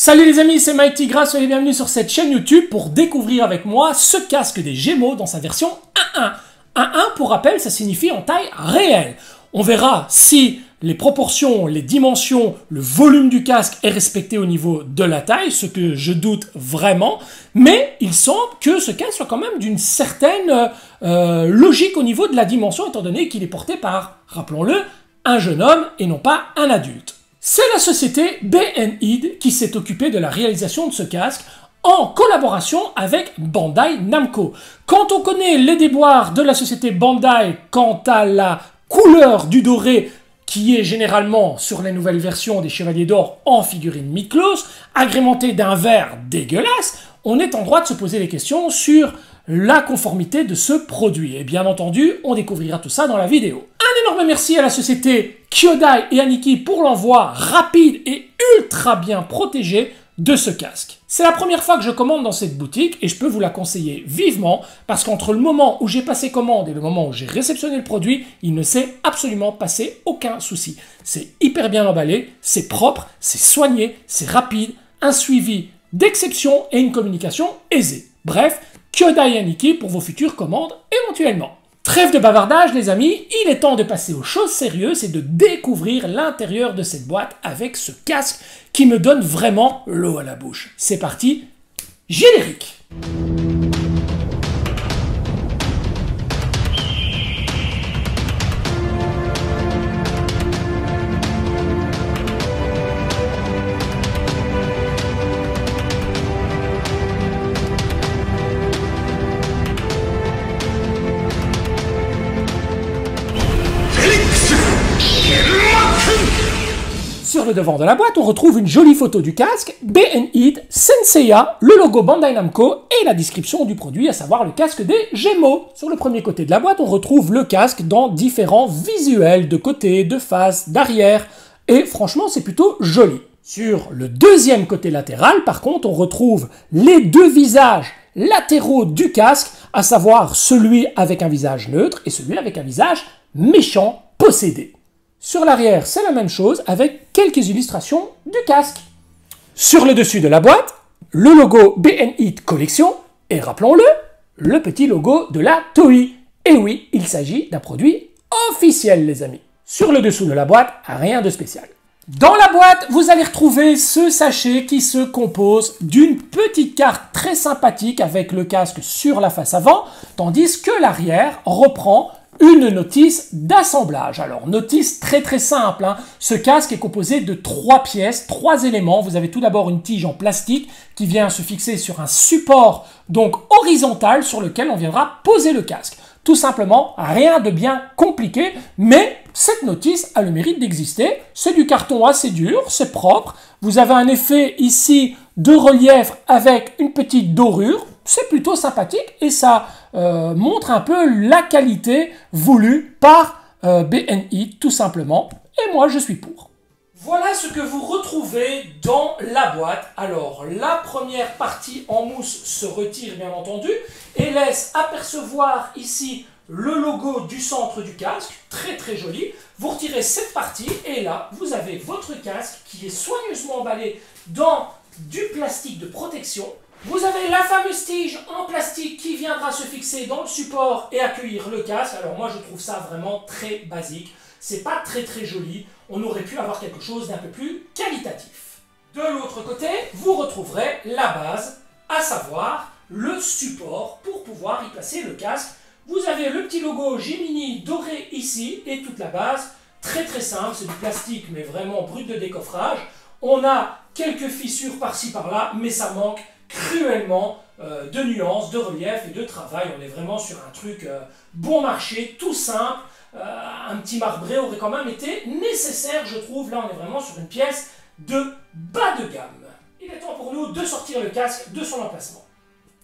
Salut les amis, c'est Mike Tigra, soyez bienvenus sur cette chaîne YouTube pour découvrir avec moi ce casque des Gémeaux dans sa version 1.1. 1.1, pour rappel, ça signifie en taille réelle. On verra si les proportions, les dimensions, le volume du casque est respecté au niveau de la taille, ce que je doute vraiment, mais il semble que ce casque soit quand même d'une certaine logique au niveau de la dimension, étant donné qu'il est porté par, rappelons-le, un jeune homme et non pas un adulte. C'est la société BNID qui s'est occupée de la réalisation de ce casque en collaboration avec Bandai Namco. Quand on connaît les déboires de la société Bandai quant à la couleur du doré qui est généralement sur les nouvelles versions des Chevaliers d'Or en figurine Miklos, agrémentée d'un vert dégueulasse, on est en droit de se poser des questions sur la conformité de ce produit. Et bien entendu, on découvrira tout ça dans la vidéo. Un énorme merci à la société Kyodai et Aniki pour l'envoi rapide et ultra bien protégé de ce casque. C'est la première fois que je commande dans cette boutique et je peux vous la conseiller vivement parce qu'entre le moment où j'ai passé commande et le moment où j'ai réceptionné le produit, il ne s'est absolument passé aucun souci. C'est hyper bien emballé, c'est propre, c'est soigné, c'est rapide, un suivi d'exception et une communication aisée. Bref, Kyodai et Aniki pour vos futures commandes éventuellement. Trêve de bavardage les amis, il est temps de passer aux choses sérieuses et de découvrir l'intérieur de cette boîte avec ce casque qui me donne vraiment l'eau à la bouche. C'est parti, générique! Sur le devant de la boîte, on retrouve une jolie photo du casque, BNID, Senseiya, le logo Bandai Namco et la description du produit, à savoir le casque des Gémeaux. Sur le premier côté de la boîte, on retrouve le casque dans différents visuels de côté, de face, d'arrière, et franchement, c'est plutôt joli. Sur le deuxième côté latéral, par contre, on retrouve les deux visages latéraux du casque, à savoir celui avec un visage neutre et celui avec un visage méchant, possédé. Sur l'arrière, c'est la même chose avec quelques illustrations du casque. Sur le dessus de la boîte, le logo BNID Collection et rappelons-le, le petit logo de la Toei. Et oui, il s'agit d'un produit officiel les amis. Sur le dessous de la boîte, rien de spécial. Dans la boîte, vous allez retrouver ce sachet qui se compose d'une petite carte très sympathique avec le casque sur la face avant, tandis que l'arrière reprend une notice d'assemblage. Alors, notice très simple, hein. Ce casque est composé de 3 pièces, 3 éléments. Vous avez tout d'abord une tige en plastique qui vient se fixer sur un support donc horizontal sur lequel on viendra poser le casque. Tout simplement, rien de bien compliqué, mais cette notice a le mérite d'exister. C'est du carton assez dur, c'est propre. Vous avez un effet ici de relief avec une petite dorure. C'est plutôt sympathique et ça montre un peu la qualité voulue par BNI tout simplement. Et moi, je suis pour. Voilà ce que vous retrouvez dans la boîte. Alors, la première partie en mousse se retire bien entendu et laisse apercevoir ici le logo du centre du casque, très joli. Vous retirez cette partie et là, vous avez votre casque qui est soigneusement emballé dans du plastique de protection. Vous avez la fameuse tige en plastique qui viendra se fixer dans le support et accueillir le casque. Alors moi je trouve ça vraiment très basique. C'est pas très joli. On aurait pu avoir quelque chose d'un peu plus qualitatif. De l'autre côté, vous retrouverez la base, à savoir le support pour pouvoir y placer le casque. Vous avez le petit logo Gemini doré ici et toute la base. Très simple, c'est du plastique mais vraiment brut de décoffrage. On a quelques fissures par-ci par-là, mais ça manque cruellement de nuances, de relief et de travail. On est vraiment sur un truc bon marché, tout simple. Un petit marbré aurait quand même été nécessaire, je trouve. Là, on est vraiment sur une pièce de bas de gamme. Il est temps pour nous de sortir le casque de son emplacement.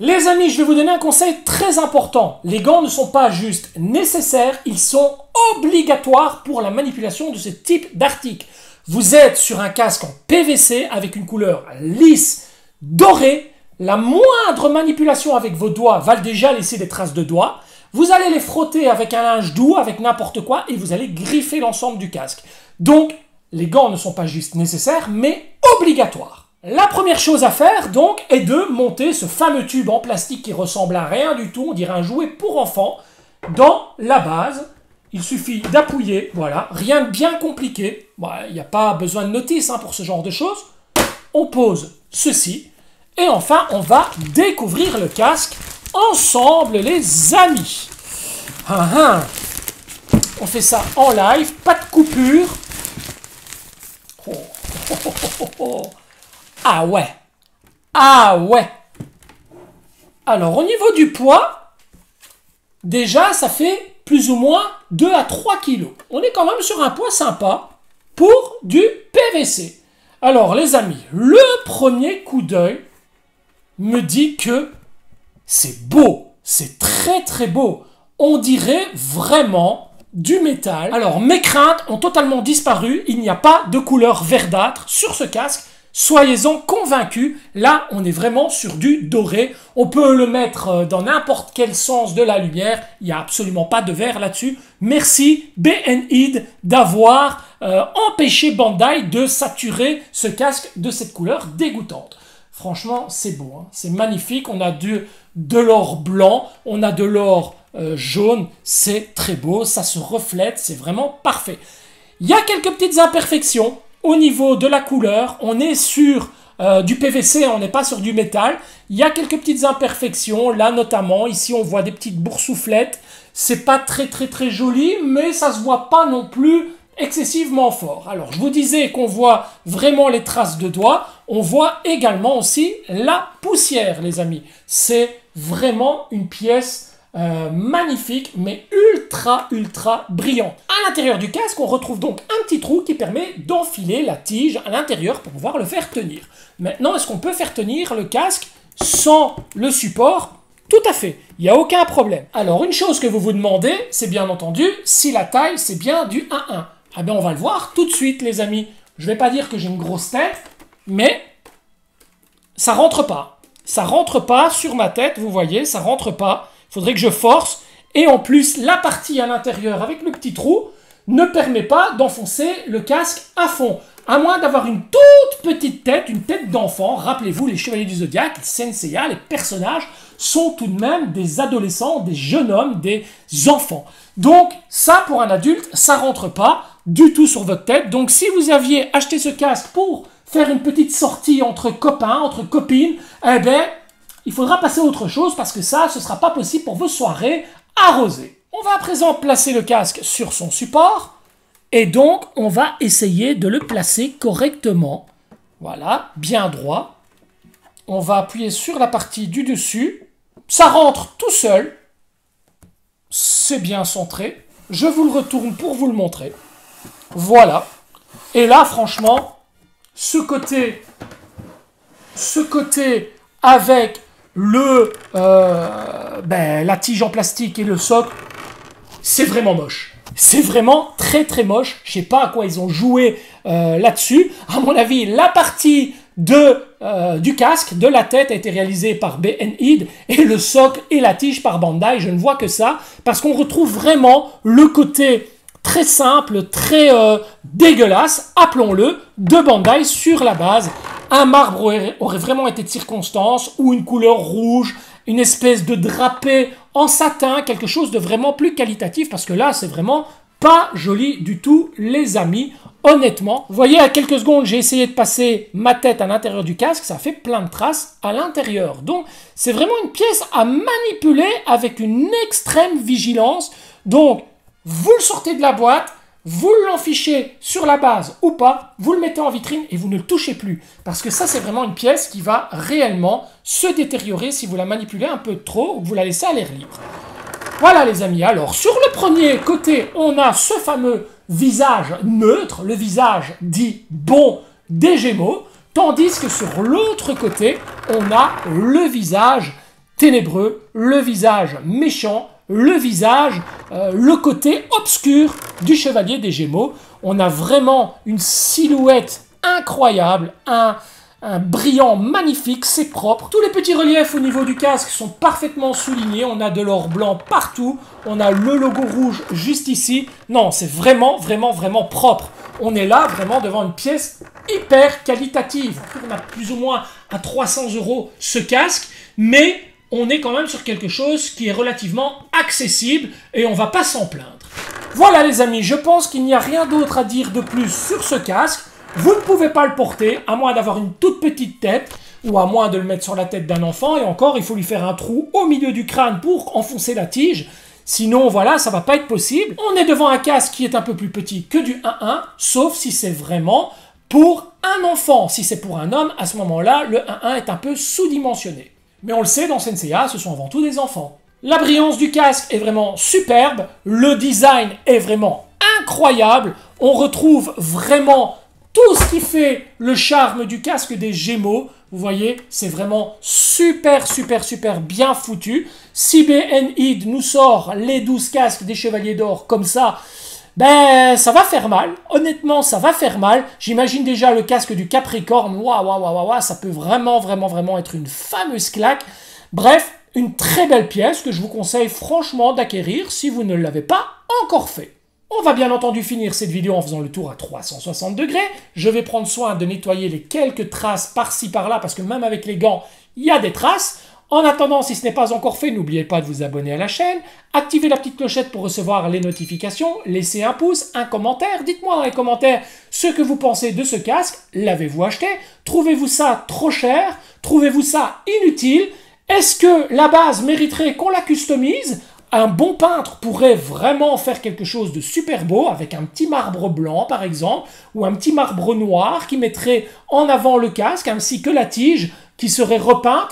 Les amis, je vais vous donner un conseil très important. Les gants ne sont pas juste nécessaires, ils sont obligatoires pour la manipulation de ce type d'article. Vous êtes sur un casque en PVC avec une couleur lisse, dorée. La moindre manipulation avec vos doigts va déjà laisser des traces de doigts. Vous allez les frotter avec un linge doux, avec n'importe quoi, et vous allez griffer l'ensemble du casque. Donc, les gants ne sont pas juste nécessaires, mais obligatoires. La première chose à faire, donc, est de monter ce fameux tube en plastique qui ressemble à rien du tout, on dirait un jouet pour enfants, dans la base. Il suffit d'appuyer, voilà, rien de bien compliqué. Il n'y a pas besoin de notice pour ce genre de choses. On pose ceci, et enfin, on va découvrir le casque ensemble, les amis. On fait ça en live, pas de coupure. Ah ouais. Ah ouais. Alors, au niveau du poids, déjà, ça fait plus ou moins 2 à 3 kilos. On est quand même sur un poids sympa pour du PVC. Alors, les amis, le premier coup d'œil me dit que c'est beau. C'est très très beau. On dirait vraiment du métal. Alors, mes craintes ont totalement disparu. Il n'y a pas de couleur verdâtre sur ce casque. Soyez-en convaincus, là on est vraiment sur du doré, on peut le mettre dans n'importe quel sens de la lumière, il n'y a absolument pas de vert là-dessus. Merci BNID d'avoir empêché Bandai de saturer ce casque de cette couleur dégoûtante. Franchement c'est beau, c'est magnifique, on a de l'or blanc, on a de l'or jaune, c'est très beau, ça se reflète, c'est vraiment parfait. Il y a quelques petites imperfections. Au niveau de la couleur, on est sur du PVC, on n'est pas sur du métal. Il y a quelques petites imperfections, là notamment, ici on voit des petites boursouflettes. C'est pas très joli, mais ça se voit pas non plus excessivement fort. Alors je vous disais qu'on voit vraiment les traces de doigts, on voit également aussi la poussière les amis. C'est vraiment une pièce magnifique mais ultra brillant. À l'intérieur du casque on retrouve donc un petit trou qui permet d'enfiler la tige à l'intérieur pour pouvoir le faire tenir. Maintenant est-ce qu'on peut faire tenir le casque sans le support? Tout à fait, il n'y a aucun problème. Alors une chose que vous vous demandez, c'est bien entendu si la taille c'est bien du 1-1. Ah ben on va le voir tout de suite les amis. Je vais pas dire que j'ai une grosse tête, mais ça rentre pas. Ça rentre pas sur ma tête, vous voyez, ça rentre pas. Il faudrait que je force. Et en plus, la partie à l'intérieur avec le petit trou ne permet pas d'enfoncer le casque à fond. À moins d'avoir une toute petite tête, une tête d'enfant. Rappelez-vous, les Chevaliers du Zodiaque, les Senseiya, les personnages sont tout de même des adolescents, des jeunes hommes, des enfants. Donc ça, pour un adulte, ça rentre pas du tout sur votre tête. Donc si vous aviez acheté ce casque pour faire une petite sortie entre copains, entre copines, eh bien, il faudra passer à autre chose parce que ça, ce ne sera pas possible pour vos soirées arrosées. On va à présent placer le casque sur son support et donc on va essayer de le placer correctement. Voilà, bien droit. On va appuyer sur la partie du dessus. Ça rentre tout seul. C'est bien centré. Je vous le retourne pour vous le montrer. Voilà. Et là, franchement, ce côté avec la tige en plastique et le socle, c'est vraiment moche. C'est vraiment très moche. Je sais pas à quoi ils ont joué là-dessus. À mon avis, la partie du casque, de la tête, a été réalisée par BNID et le socle et la tige par Bandai. Je ne vois que ça parce qu'on retrouve vraiment le côté très simple, très dégueulasse, appelons-le, de Bandai sur la base. Un marbre aurait vraiment été de circonstance, ou une couleur rouge, une espèce de drapé en satin, quelque chose de vraiment plus qualitatif, parce que là, c'est vraiment pas joli du tout, les amis, honnêtement. Vous voyez, à quelques secondes, j'ai essayé de passer ma tête à l'intérieur du casque, ça fait plein de traces à l'intérieur. Donc, c'est vraiment une pièce à manipuler avec une extrême vigilance. Donc, vous le sortez de la boîte, vous l'enfichez sur la base ou pas, vous le mettez en vitrine et vous ne le touchez plus. Parce que ça, c'est vraiment une pièce qui va réellement se détériorer si vous la manipulez un peu trop ou que vous la laissez à l'air libre. Voilà les amis, alors sur le premier côté, on a ce fameux visage neutre, le visage dit bon des Gémeaux, tandis que sur l'autre côté, on a le visage ténébreux, le visage méchant, le visage, le côté obscur du Chevalier des Gémeaux. On a vraiment une silhouette incroyable, un brillant magnifique, c'est propre. Tous les petits reliefs au niveau du casque sont parfaitement soulignés. On a de l'or blanc partout. On a le logo rouge juste ici. Non, c'est vraiment propre. on est là vraiment devant une pièce hyper qualitative. On a plus ou moins à 300 € ce casque, mais on est quand même sur quelque chose qui est relativement accessible et on va pas s'en plaindre. Voilà les amis, je pense qu'il n'y a rien d'autre à dire de plus sur ce casque. Vous ne pouvez pas le porter, à moins d'avoir une toute petite tête, ou à moins de le mettre sur la tête d'un enfant, et encore, il faut lui faire un trou au milieu du crâne pour enfoncer la tige. Sinon, voilà, ça va pas être possible. On est devant un casque qui est un peu plus petit que du 1-1, sauf si c'est vraiment pour un enfant. Si c'est pour un homme, à ce moment-là, le 1-1 est un peu sous-dimensionné. Mais on le sait, dans Senseiya, ce sont avant tout des enfants. La brillance du casque est vraiment superbe, le design est vraiment incroyable, on retrouve vraiment tout ce qui fait le charme du casque des Gémeaux. Vous voyez, c'est vraiment super bien foutu. Si BNid nous sort les 12 casques des Chevaliers d'Or comme ça, ben ça va faire mal. Honnêtement, ça va faire mal. J'imagine déjà le casque du Capricorne. Waouh, ça peut vraiment être une fameuse claque. Bref, une très belle pièce que je vous conseille franchement d'acquérir si vous ne l'avez pas encore fait. On va bien entendu finir cette vidéo en faisant le tour à 360 degrés. Je vais prendre soin de nettoyer les quelques traces par-ci par-là parce que même avec les gants, il y a des traces. En attendant, si ce n'est pas encore fait, n'oubliez pas de vous abonner à la chaîne, activez la petite clochette pour recevoir les notifications, laissez un pouce, un commentaire, dites-moi dans les commentaires ce que vous pensez de ce casque, l'avez-vous acheté? Trouvez-vous ça trop cher? Trouvez-vous ça inutile? Est-ce que la base mériterait qu'on la customise? Un bon peintre pourrait vraiment faire quelque chose de super beau avec un petit marbre blanc par exemple ou un petit marbre noir qui mettrait en avant le casque ainsi que la tige qui serait repeinte.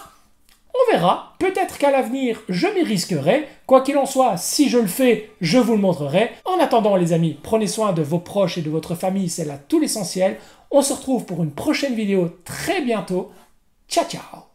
On verra, peut-être qu'à l'avenir je m'y risquerai. Quoi qu'il en soit, si je le fais, je vous le montrerai. En attendant les amis, prenez soin de vos proches et de votre famille, c'est là tout l'essentiel. On se retrouve pour une prochaine vidéo très bientôt. Ciao ciao.